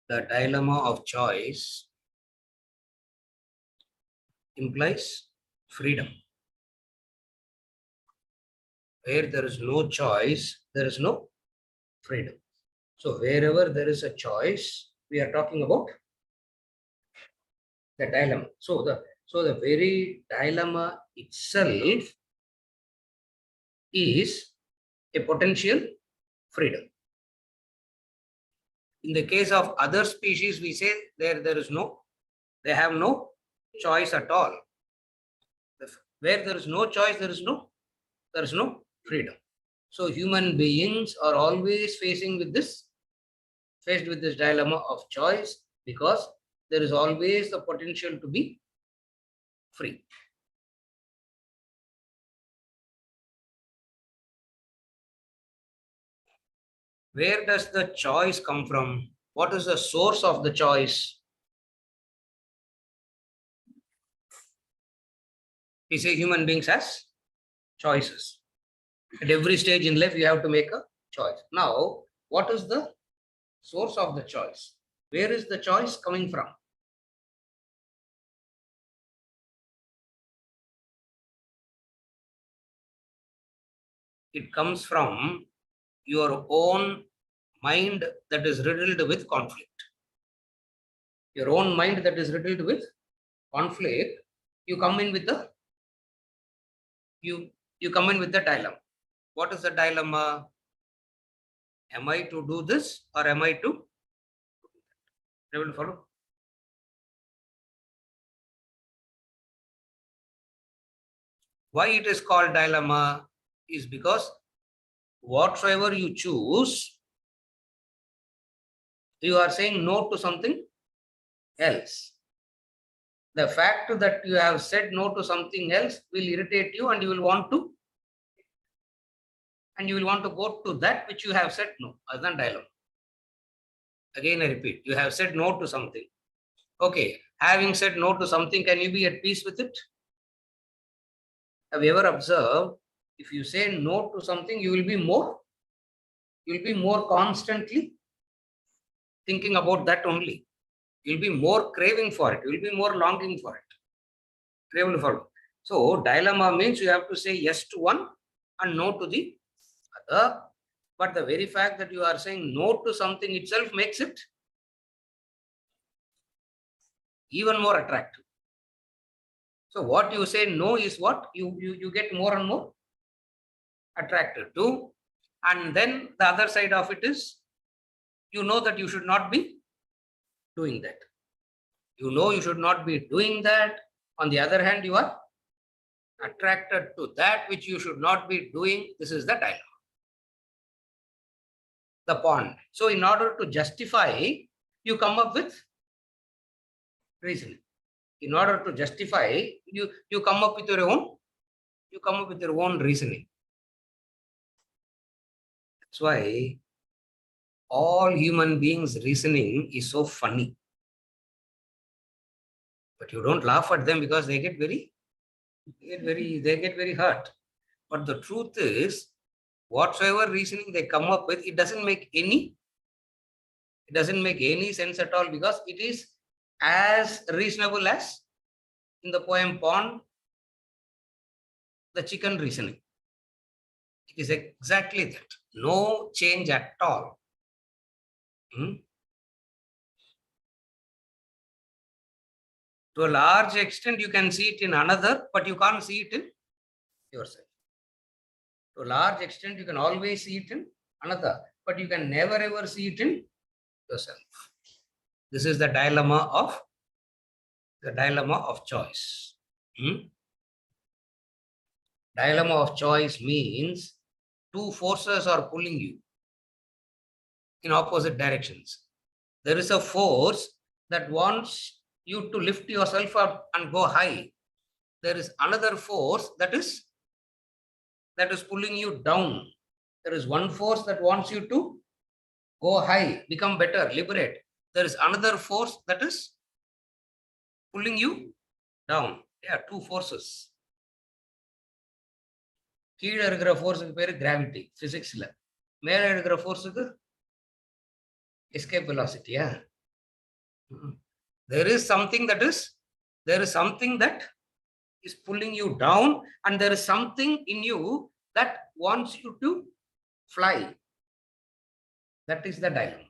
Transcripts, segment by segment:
the dilemma of choice implies freedom. Where there is no choice, there is no freedom. So wherever there is a choice, we are talking about the dilemma. So the very dilemma itself is a potential freedom. In the case of other species, we say they have no choice at all. Where there is no choice, there is no freedom. So human beings are always faced with this dilemma of choice, because there is always the potential to be free. Where does the choice come from? What is the source of the choice? We say human beings has choices. At every stage in life, you have to make a choice. Now, what is the source of the choice? Where is the choice coming from? It comes from your own mind that is riddled with conflict. Your own mind that is riddled with conflict, you come in with the dilemma. What is the dilemma? Am I to do this or am I to? Able to follow? Why it is called dilemma is because whatsoever you choose, you are saying no to something else. The fact that you have said no to something else will irritate you, and you will want to go to that which you have said no. As an dilemma. Again, I repeat, you have said no to something. Okay, having said no to something, can you be at peace with it? Have you ever observed, if you say no to something, you will be more constantly thinking about that only. You'll be more craving for it. You'll be more longing for it. Craving for it. So dilemma means you have to say yes to one and no to the other. But the very fact that you are saying no to something itself makes it even more attractive. So what you say no is what you get more and more attracted to. And then the other side of it is, you know that you should not be doing that. You know you should not be doing that. On the other hand, you are attracted to that which you should not be doing. This is the dilemma. The point. So in order to justify, you come up with reasoning. In order to justify, you come up with your own reasoning. That's why all human beings' reasoning is so funny. But you don't laugh at them because they get very hurt. But the truth is, whatsoever reasoning they come up with, it doesn't make any sense at all, because it is as reasonable as in the poem Pond, the chicken reasoning. It is exactly that. No change at all. To a large extent, you can see it in another, but you can't see it in yourself. To a large extent, you can always see it in another, but you can never ever see it in yourself. This is the dilemma of choice. Dilemma of choice means two forces are pulling you in opposite directions. There is a force that wants you to lift yourself up and go high. There is another force that is pulling you down. There is one force that wants you to go high, become better, liberate. There is another force that is pulling you down. There are two forces. கீழே இருக்கிற ஃபோர்ஸுக்கு பேரு gravity பிசிக்ஸ்ல. மேலே இருக்கிற ஃபோர்ஸுக்கு escape வெலாசிட்டியா? There is something that is pulling you down, and there is something in you that wants you to fly. That is the dilemma.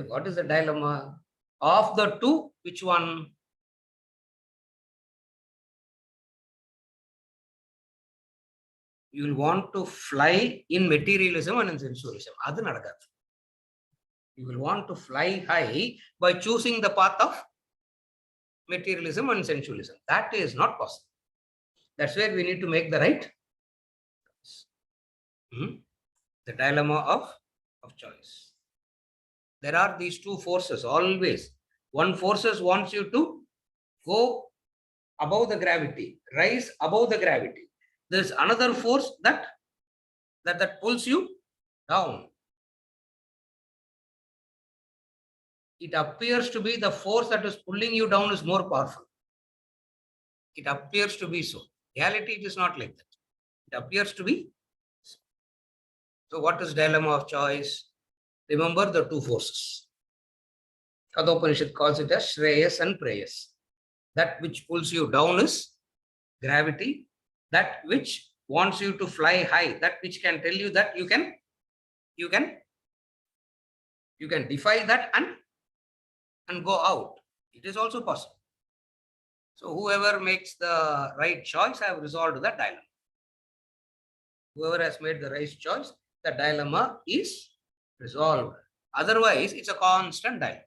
What is the dilemma? Of the two, which one? You will want to fly in materialism and in sensualism. Adu nadakathu. You will want to fly high by choosing the path of materialism and sensualism. That is not possible. That's where we need to make the right. The dilemma of choice. There are these two forces always. One forces wants you to go above the gravity, rise above the gravity. There's another force that pulls you down. It appears to be the force that is pulling you down is more powerful. It appears to be so. Reality, it is not like that. It appears to be. So what is dilemma of choice? Remember the two forces. Kathopanishad calls it as Shreyas and Preyas. That which pulls you down is gravity. That which wants you to fly high, that which can tell you that you can defy that and go out. It is also possible. So whoever makes the right choice have resolved that dilemma. Whoever has made the right choice, the dilemma is resolved. Otherwise, it's a constant dilemma.